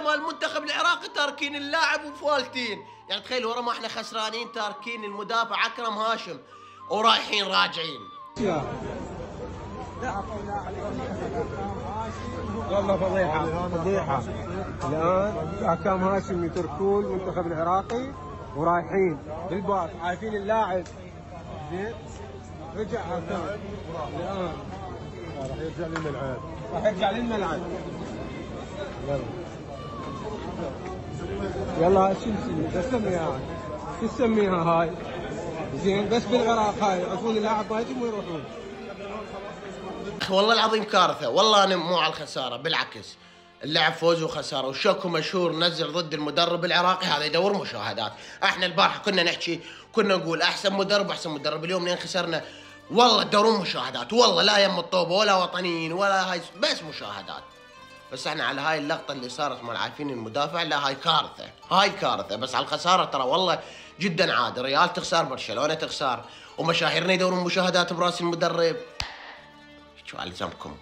مال المنتخب العراقي تاركين اللاعب وفالتين، يعني تخيل ورا ما احنا خسرانين تاركين المدافع اكرم هاشم ورايحين راجعين. والله فضيحه فضيحه. الان اكرم هاشم يتركون المنتخب العراقي ورايحين بالباص، عارفين اللاعب زين رجع اكرم الان راح يرجع للملعب، راح يرجع للملعب. يلا شو تسميها؟ شو تسميها هاي؟ زين بس بالعراق هاي يعرفون اللاعب بايتهم ويروحون. والله العظيم كارثه، والله انا مو على الخساره، بالعكس اللعب فوز وخساره، وشوكو مشهور نزل ضد المدرب العراقي هذا يدور مشاهدات. احنا البارحه كنا نحكي كنا نقول احسن مدرب احسن مدرب، اليوم لين خسرنا والله تدورون مشاهدات، والله لا يم الطوبه ولا وطنيين ولا هاي بس مشاهدات. بس احنا على هاي اللقطه اللي صارت مال عارفين المدافع، لا هاي كارثه، هاي كارثه. بس على الخساره ترى والله جدا عادي، ريال تخسر برشلونه تخسر ومشاهيرنا يدورون مشاهدات براس المدرب، شو على لزمكم.